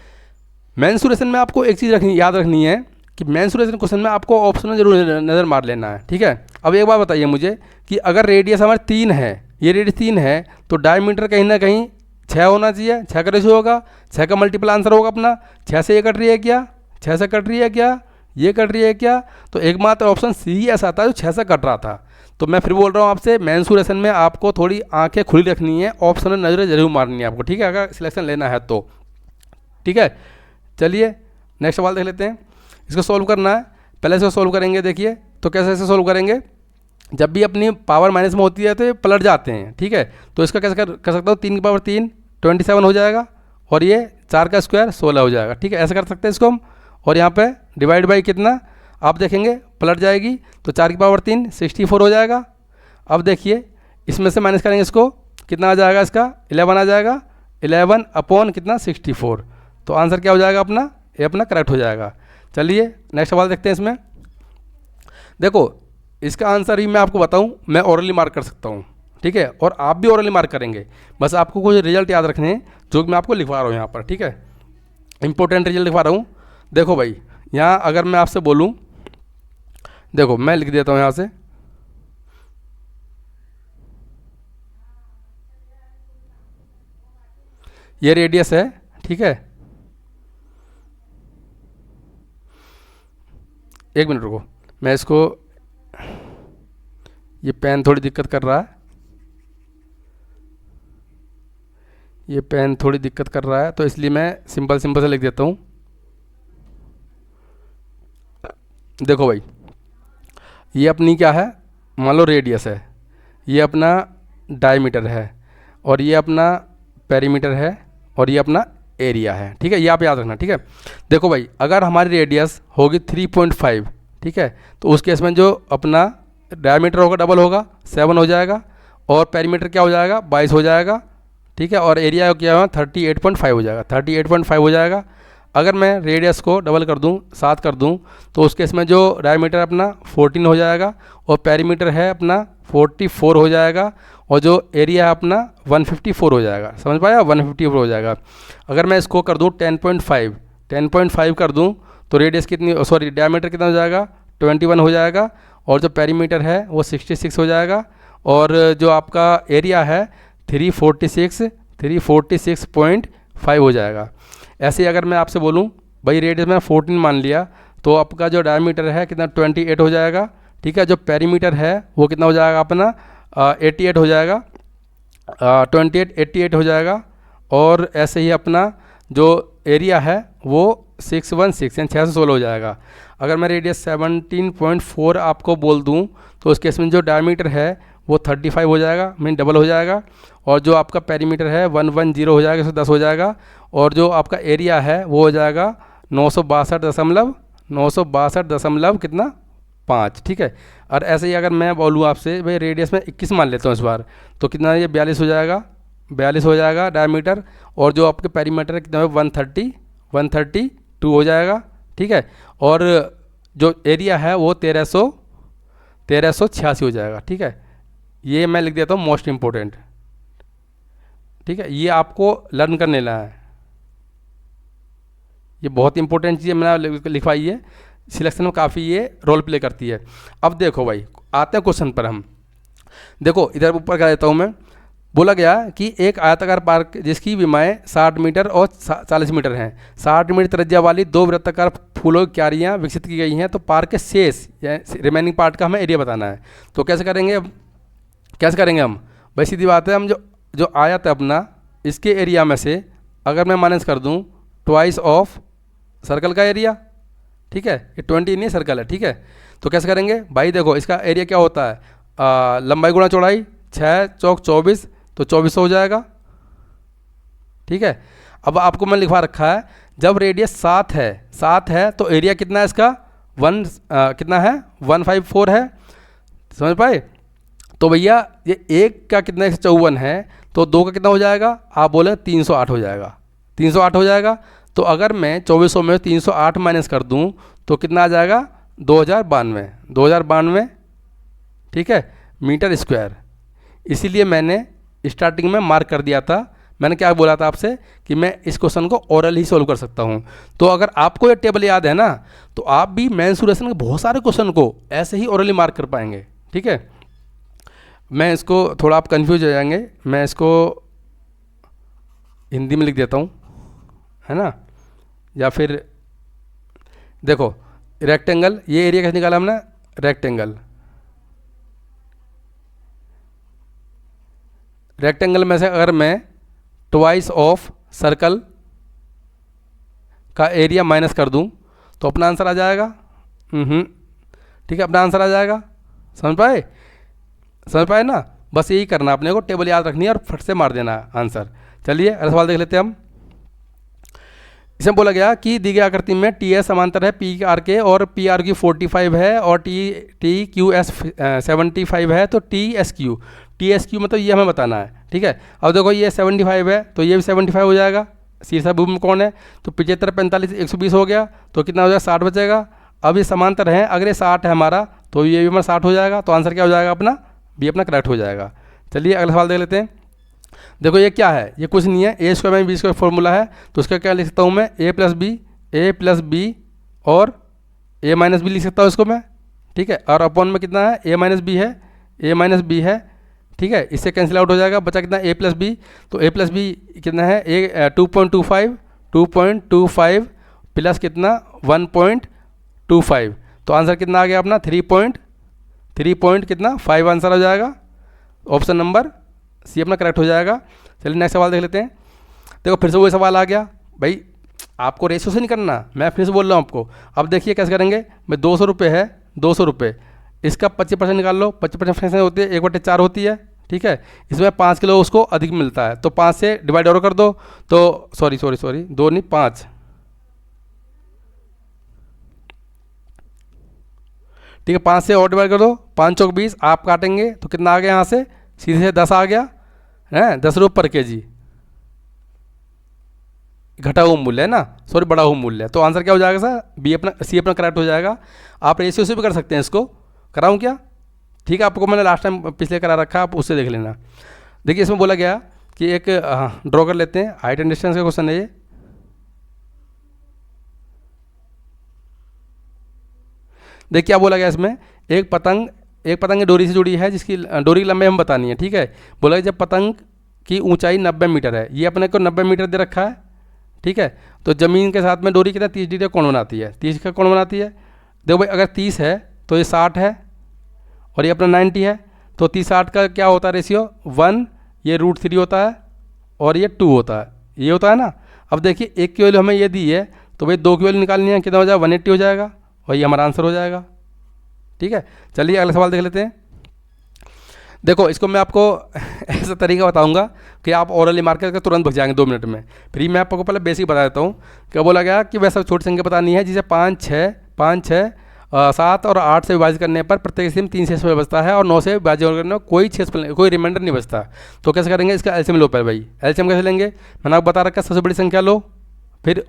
मेंसुरेशन में आपको एक चीज़ याद रखनी है कि मेंसुरेशन क्वेश्चन में आपको ऑप्शन में जरूर नज़र मार लेना है। ठीक है, अब एक बात बताइए मुझे कि अगर रेडियस हमारे 3 है, ये रेडियस 3 है, तो डायमीटर कहीं ना कहीं 6 होना चाहिए। 6 का रेशियो होगा, 6 का मल्टीपल आंसर होगा अपना। 6 से ये कट रही है क्या, 6 से कट रही है क्या, ये कट रही है क्या, तो एकमात्र ऑप्शन सी ऐसा था जो 6 से कट रहा था। तो मैं फिर बोल रहा हूँ आपसे, मेंसुरेशन में आपको थोड़ी आंखें खुली रखनी है, ऑप्शन में नज़रें जरूर मारनी है आपको। ठीक है, अगर सिलेक्शन लेना है तो। ठीक है, चलिए नेक्स्ट सवाल देख लेते हैं। इसको सॉल्व करना है, पहले इसको सॉल्व करेंगे। देखिए तो कैसे ऐसे सॉल्व करेंगे, जब भी अपनी पावर माइनस में होती है तो ये पलट जाते हैं। ठीक है, तो इसका कैसे कर सकता हूँ, 3 की पावर 3 27 हो जाएगा, और ये 4 का स्क्वायर 16 हो जाएगा। ठीक है, ऐसे कर सकते हैं इसको हम। और यहाँ पे डिवाइड बाई कितना, आप देखेंगे पलट जाएगी, तो 4 की पावर 3 64 हो जाएगा। अब देखिए इसमें से माइनस करेंगे इसको, कितना आ जाएगा इसका 11 आ जाएगा, 11 अपॉन कितना 64। तो आंसर क्या हो जाएगा अपना, ये अपना करेक्ट हो जाएगा। चलिए नेक्स्ट सवाल देखते हैं। इसमें देखो इसका आंसर ही मैं आपको बताऊं, मैं ओरली मार्क कर सकता हूं। ठीक है, और आप भी ओरली मार्क करेंगे, बस आपको कुछ रिजल्ट याद रखने हैं जो मैं आपको लिखवा रहा हूं यहाँ पर। ठीक है, इंपॉर्टेंट रिजल्ट लिखवा रहा हूँ। देखो भाई, यहाँ अगर मैं आपसे बोलूँ, देखो मैं लिख देता हूँ यहाँ से, ये रेडियस है। ठीक है, एक मिनट रुको, मैं इसको, ये पेन थोड़ी दिक्कत कर रहा है, ये पेन थोड़ी दिक्कत कर रहा है, तो इसलिए मैं सिंपल सिंपल से लिख देता हूँ। देखो भाई, ये अपनी क्या है, मान लो रेडियस है, ये अपना डायमीटर है, और ये अपना पेरीमीटर है, और ये अपना एरिया है। ठीक है, ये आप याद रखना। ठीक है, देखो भाई, अगर हमारी रेडियस होगी 3.5, ठीक है, तो उस केस में जो अपना डायमीटर होगा डबल होगा, 7 हो जाएगा, और पेरीमीटर क्या हो जाएगा 22 हो जाएगा। ठीक है, और एरिया क्या होगा 38.5 हो जाएगा, 38.5 हो जाएगा। अगर मैं रेडियस को डबल कर दूं, 7 कर दूं, तो उस केस में जो डायमीटर अपना 14 हो जाएगा, और पेरीमीटर है अपना 44 हो जाएगा, और जो एरिया है अपना 154 हो जाएगा। समझ पाया, 154 हो जाएगा। अगर मैं इसको कर दूं 10.5 कर दूं, तो रेडियस कितनी, सॉरी डायमीटर कितना हो जाएगा 21 हो जाएगा, और जो पेरीमीटर है वो 66 हो जाएगा, और जो आपका एरिया है 346.5 हो जाएगा। ऐसे ही अगर मैं आपसे बोलूं भाई, रेडियस में 14 मान लिया, तो आपका जो डायमीटर है कितना 28 हो जाएगा। ठीक है, जो पेरीमीटर है वो कितना हो जाएगा अपना 88 हो जाएगा, 88 हो जाएगा, और ऐसे ही अपना जो एरिया है वो 616 यानी 616 हो जाएगा। अगर मैं रेडियस 17.4 आपको बोल दूं, तो उस केस में जो डायमीटर है वो 35 हो जाएगा, मीन डबल हो जाएगा, और जो आपका पेरीमीटर है 110 हो जाएगा, 110 हो जाएगा, और जो आपका एरिया है वो हो जाएगा 962 कितना 5। ठीक है, और ऐसे ही अगर मैं बोलूँ आपसे भाई रेडियस में 21 मान लेता हूँ इस बार, तो कितना ये 42 हो जाएगा, 42 हो जाएगा डायमीटर, और जो आपके पेरीमीटर है कितना है 132 हो जाएगा। ठीक है, और जो एरिया है वो 1386 हो जाएगा। ठीक है, ये मैं लिख देता हूँ मोस्ट इम्पोर्टेंट। ठीक है, ये आपको लर्न करने लाना है, ये बहुत इंपॉर्टेंट चीज़ मैंने लिखवाई है, सिलेक्शन में काफ़ी ये रोल प्ले करती है। अब देखो भाई, आते हैं क्वेश्चन पर हम। देखो इधर ऊपर क्या देता हूँ मैं, बोला गया कि एक आयताकार पार्क जिसकी विमाएँ 60 मीटर और 40 मीटर हैं, 60 मीटर त्रिज्या वाली 2 वृत्ताकार फूलों की क्यारियाँ विकसित की गई हैं, तो पार्क के शेष रिमेनिंग पार्ट का हमें एरिया बताना है। तो कैसे करेंगे अब, कैसे करेंगे हम भाई, सीधी बात है, हम जो आयत है अपना, इसके एरिया में से अगर मैं माइनस कर दूँ ट्वाइस ऑफ सर्कल का एरिया। ठीक है, ये 20 नहीं सर्कल है। ठीक है, तो कैसे करेंगे भाई, देखो इसका एरिया क्या होता है, लंबाई गुणा चौड़ाई, 6 चौक 24, तो 2400 हो जाएगा। ठीक है, अब आपको मैं लिखवा रखा है जब रेडियस 7 है तो एरिया कितना है इसका, कितना है 154 है, समझ पाए। तो भैया ये एक का कितना 154 है, तो दो का कितना हो जाएगा, आप बोले 308 हो जाएगा, 308 हो जाएगा। तो अगर मैं 2400 में 308 माइनस कर दूं तो कितना आ जाएगा 2092, ठीक है, मीटर स्क्वायर। इसीलिए मैंने स्टार्टिंग में मार्क कर दिया था। मैंने क्या बोला था आपसे कि मैं इस क्वेश्चन को ओरल ही सॉल्व कर सकता हूँ। तो अगर आपको ये टेबल याद है ना, तो आप भी मेंसुरेशन के बहुत सारे क्वेश्चन को ऐसे ही ओरली मार्क कर पाएंगे। ठीक है, मैं इसको थोड़ा आप कंफ्यूज हो जाएंगे, मैं इसको हिंदी में लिख देता हूँ, है ना, या फिर देखो रेक्टेंगल, ये एरिया कैसे निकाला हमने, रेक्टेंगल में से अगर मैं ट्वाइस ऑफ सर्कल का एरिया माइनस कर दूं तो अपना आंसर आ जाएगा। ठीक है, अपना आंसर आ जाएगा। समझ पाए ना, बस यही करना, अपने को टेबल याद रखनी है और फट से मार देना आंसर। चलिए अगला सवाल देख लेते हैं हम। इसमें बोला गया कि दी गई आकृति में टी एस समांतर है पी आर के और पी आर क्यू 45 है और टी क्यू एस 75 है, तो टी एस क्यू मतलब ये हमें बताना है। ठीक है, अब देखो ये 75 है तो ये भी 75 हो जाएगा, शीर्षा भूमि में कौन है, तो 75 45 120 हो गया, तो कितना हो जाएगा 60 बचेगा। अब ये समांतर है, अगर ये 60 है हमारा तो ये भी हमारा 60 हो जाएगा, तो आंसर क्या हो जाएगा अपना, बी अपना करेक्ट हो जाएगा। चलिए अगला सवाल देख लेते हैं। देखो ये क्या है, ये कुछ नहीं है, ए स्क्वायर में बी स्क्वायर फॉर्मूला है, तो उसका क्या लिख सकता हूँ मैं, ए प्लस बी और ए माइनस बी लिख सकता हूँ इसको मैं। ठीक है, और अपॉन में कितना है, ए माइनस बी है। ठीक है, इससे कैंसिल आउट हो जाएगा, बचा कितना ए प्लस बी, तो ए प्लस बी कितना है, ए 2.25 प्लस कितना 1.25, तो आंसर कितना आ गया अपना 3 कितना 5 आंसर हो जाएगा। ऑप्शन नंबर सी अपना करेक्ट हो जाएगा। चलिए नेक्स्ट सवाल देख लेते हैं। देखो फिर से वही सवाल आ गया, भाई आपको रेशियो से नहीं करना, मैं फिर से बोल रहा हूँ आपको। अब देखिए कैसे करेंगे, भाई 200 रुपये है, 200 रुपये, इसका 25% निकाल लो, 25% होती है 1/4 होती है। ठीक है, इसमें 5 किलो उसको अधिक मिलता है, तो 5 से डिवाइड और कर दो, तो सॉरी 2 नहीं 5, ठीक है 5 से और डिवाइड कर दो, 5 चौक 20, आप काटेंगे तो कितना आ गया, यहाँ से सीधे से 10 आ गया है, 10 रुपये पर केजी, घटा हुआ मूल्य है ना, सॉरी बड़ा हुआ मूल्य है, तो आंसर क्या हो जाएगा सर, बी अपना सी अपना करेक्ट हो जाएगा। आप रेशियो से भी कर सकते हैं, इसको कराऊं क्या, ठीक है, आपको मैंने लास्ट टाइम पिछले करा रखा, आप उससे देख लेना। देखिए इसमें बोला गया कि एक ड्रॉ कर लेते हैं, हाइट एंड डिस्टेंस का क्वेश्चन है ये। देखिए क्या बोला गया इसमें, एक पतंग डोरी से जुड़ी है, जिसकी डोरी की लंबाई हम बतानी है। ठीक है, बोला जब पतंग की ऊंचाई 90 मीटर है, ये अपने को 90 मीटर दे रखा है। ठीक है, तो ज़मीन के साथ में डोरी कितना 30 डिग्री कौन बनाती है, 30 का कौन बनाती है। देखो भाई अगर 30 है तो ये 60 है और ये अपना 90 है, तो 30-60 का क्या होता है रेशियो 1, ये √3 होता है और ये 2 होता है, ये होता है ना। अब देखिए एक की वैल्यू हमें ये दी है, तो भाई 2 की वैल्यू निकालनी है, कितना हो जाएगा 180 हो जाएगा, और ये हमारा आंसर हो जाएगा। ठीक है, चलिए अगला सवाल देख लेते हैं। देखो इसको मैं आपको ऐसा तरीका बताऊंगा कि आप ओरली मार्क करके तुरंत भग जाएंगे 2 मिनट में। फिर मैं आपको पहले बेसिक बता देता हूँ। क्या बोला गया कि वैसा छोटी संख्या बतानी है जिसे 5, 6, 7 और 8 से विभाजित करने पर प्रत्येक स्थिति में 3 शेषफल बचता है और 9 से विभाजित करने पर कोई रिमाइंडर नहीं बचता। तो कैसे करेंगे, इसका एलसीएम लो पहले भाई, एलसीएम कैसे लेंगे, मैंने आपको बता रखा, सबसे बड़ी संख्या लो, फिर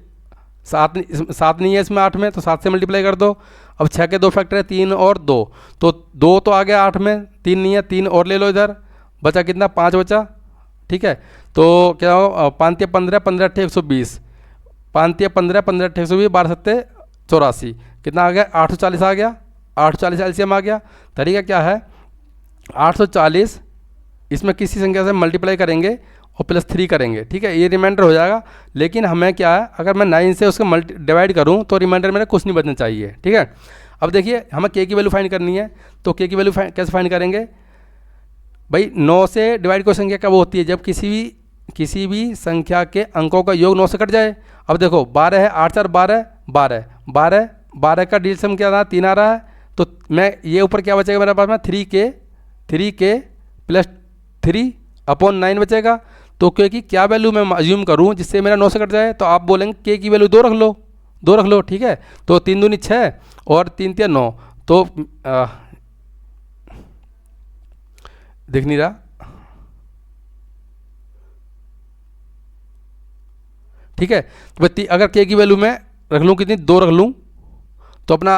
7 नहीं है इसमें 8 में, तो 7 से मल्टीप्लाई कर दो। अब 6 के 2 फैक्टर है 3 और 2, तो 2 तो आ गया 8 में, 3 नहीं है, 3 और ले लो इधर, बचा कितना 5 बचा। ठीक है, तो क्या हो 5 × 15, 15 × 120, 5 × 15, 15 × 120, 12 × 7 = 84, कितना आ गया 840 आ गया, 840 एलसीएम आ गया। तरीका क्या है, 840 इसमें किसी संख्या से मल्टीप्लाई करेंगे और +3 करेंगे। ठीक है, ये रिमाइंडर हो जाएगा। लेकिन हमें क्या है, अगर मैं 9 से उसको डिवाइड करूं तो रिमाइंडर मेरा कुछ नहीं बचना चाहिए। ठीक है, अब देखिए हमें के की वैल्यू फाइंड करनी है, तो के की वैल्यू कैसे फाइंड करेंगे भाई, 9 से डिवाइड कोई संख्या कब होती है, जब किसी भी संख्या के अंकों का योग 9 से कट जाए। अब देखो 12 है, 8 4 12, 12 का डीएलसीएम क्या रहा 3 आ रहा है, तो मैं ये ऊपर क्या बचेगा मेरे पास में 3k + 3 अपॉन 9 बचेगा। तो के की क्या वैल्यू मैं अज्यूम करूँ जिससे मेरा 9 से कट जाए, तो आप बोलेंगे के की वैल्यू 2 रख लो, 2 रख लो, ठीक है। तो 3 दूनी 6 और 3 तिया 9, तो दिख नहीं रहा, ठीक है। तो भाई अगर के की वैल्यू मैं रख लूँ कितनी, 2 रख लूँ, तो अपना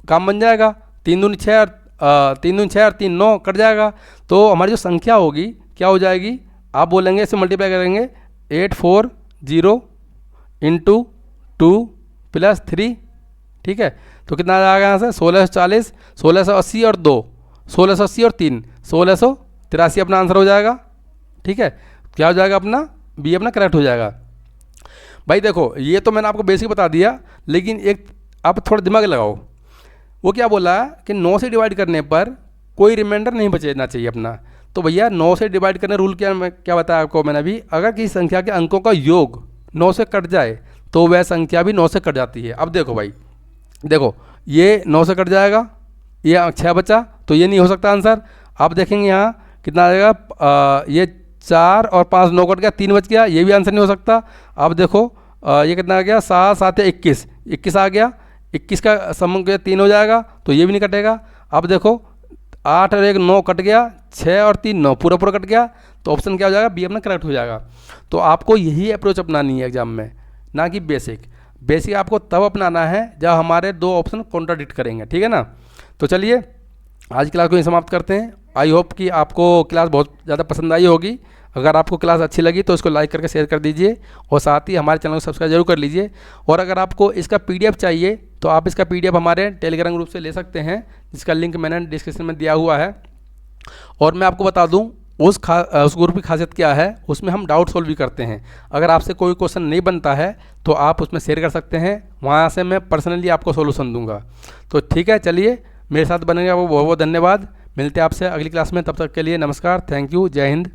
काम बन जाएगा। 3 दूनी 6 और 3 दूनी 6 और 3 9 कट जाएगा। तो हमारी जो संख्या होगी क्या हो जाएगी, आप बोलेंगे इसे मल्टीप्लाई करेंगे 840 इंटू 2 प्लस 3, ठीक है। तो कितना आ जाएगा यहाँ से 1640, 1680 और 2, 1680 और 3, 1683 अपना आंसर हो जाएगा, ठीक है। क्या हो जाएगा अपना, बी अपना करेक्ट हो जाएगा। भाई देखो ये तो मैंने आपको बेसिक बता दिया, लेकिन एक आप थोड़ा दिमाग लगाओ। वो क्या बोला कि 9 से डिवाइड करने पर कोई रिमाइंडर नहीं बचना चाहिए अपना। तो भैया 9 से डिवाइड करने रूल क्या बताया आपको मैंने अभी, अगर किसी संख्या के अंकों का योग 9 से कट जाए तो वह संख्या भी 9 से कट जाती है। अब देखो भाई, देखो ये 9 से कट जाएगा, ये 6 बचा, तो ये नहीं हो सकता आंसर। आप देखेंगे यहाँ कितना आ जाएगा, ये 4 और 5 9 कट गया, 3 बच गया, ये भी आंसर नहीं हो सकता। आप देखो ये कितना आ गया, 7 7 21, 21 आ गया, 21 का समूह 3 हो जाएगा, तो ये भी नहीं कटेगा। अब देखो 8 और 1 9 कट गया, 6 और 3 9 पूरा पूरा कट गया, तो ऑप्शन क्या हो जाएगा, बी अपना करेक्ट हो जाएगा। तो आपको यही अप्रोच अपनानी है एग्जाम में, ना कि बेसिक। बेसिक आपको तब अपनाना है जब हमारे 2 ऑप्शन कॉन्ट्राडिक्ट करेंगे, ठीक है ना। तो चलिए आज क्लास को ही समाप्त करते हैं। आई होप कि आपको क्लास बहुत ज़्यादा पसंद आई होगी। अगर आपको क्लास अच्छी लगी तो इसको लाइक करके शेयर कर दीजिए, और साथ ही हमारे चैनल को सब्सक्राइब जरूर कर लीजिए। और अगर आपको इसका पीडीएफ चाहिए तो आप इसका पीडीएफ हमारे टेलीग्राम ग्रुप से ले सकते हैं, जिसका लिंक मैंने डिस्क्रिप्शन में दिया हुआ है। और मैं आपको बता दूं उस ग्रुप की खासियत क्या है, उसमें हम डाउट सॉल्व भी करते हैं। अगर आपसे कोई क्वेश्चन नहीं बनता है तो आप उसमें शेयर कर सकते हैं, वहाँ से मैं पर्सनली आपको सोल्यूशन दूंगा। तो ठीक है, चलिए मेरे साथ बनेगा वो बहुत बहुत धन्यवाद। मिलते हैं आपसे अगली क्लास में, तब तक के लिए नमस्कार, थैंक यू, जय हिंद।